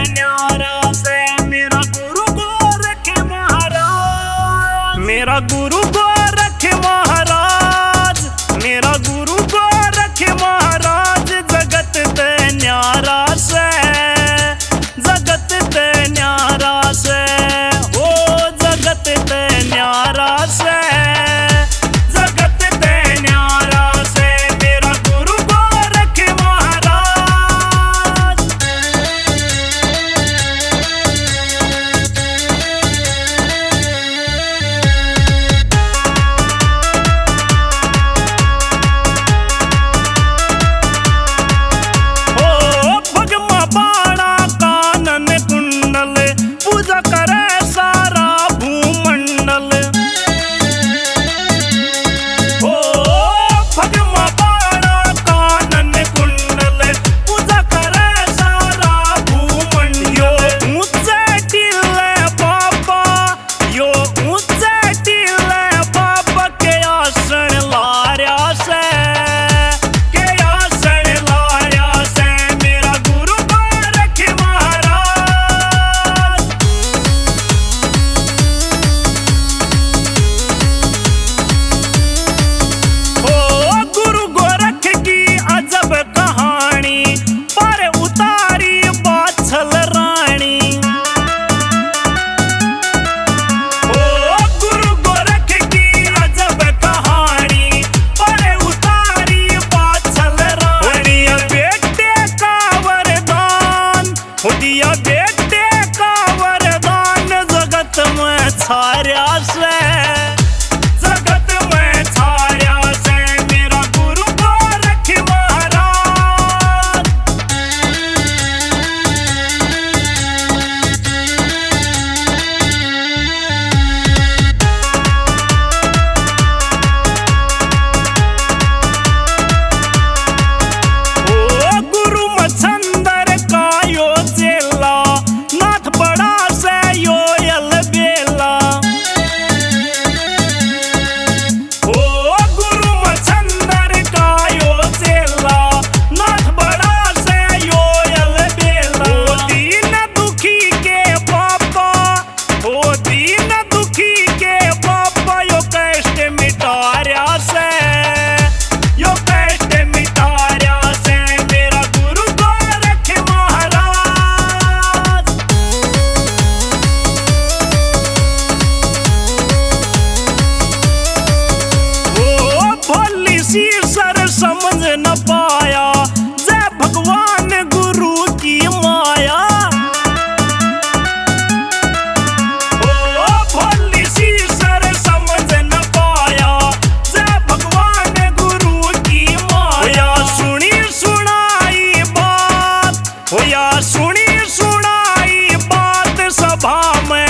न्यारा से मेरा गुरु गोरख महाराज, मेरा गुरु गोरख महाराज, मेरा गुरु गोरख महाराज जगत ते न्यारा से, जगत ते न्यारा से, ओ जगत ते न्यारा से, जगत ते न्यारा से मेरा गुरु गोरख महाराज। ओ भगमा बाणा कानन कुंडल पूजा करे सारा भूमंडल, ओ भगमा बाणा कानन कुंडल पूजा करे सारा भूमंडल। यो ऊंचे टीले बाबा, यो ऊंचे टीले बाबा के आसन लार्या से, के आसन लार्या से मेरा गुरु गोरख महाराज। ओ गुरु गोरख की अजब कहानी पर उतारी बाछल रानी, ओ गुरु गोरख की अजब कहानी पर उतारी बाछल रानी। दिया बेटे का वरदान, दिया बेटे का वरदान जगत में छाया से, जगत में छाया से मेरा गुरु गोरख महाराज। ओ गुरु मच्छंदर का यो चेला, नाथ बड़ा से यो अलबेला, ओ गुरु मच्छंदर का यो चेला, नाथ बड़ा से यो अलबेला। ओ दीन दुखी के बाबा, ओ दीन दुखी के बाबा यो कष्ट मिटार्या से, यो कष्ट मिटार्या से मेरा गुरु गोरख महाराज। ओ भोली सी सर समझ न पाया, जय भगवान गुरु की माया, ओ भोली सी सर समझ न पाया, जय भगवान गुरु की माया। सुनी सुनाई बात, हो या सुनी सुनाई बात सभा में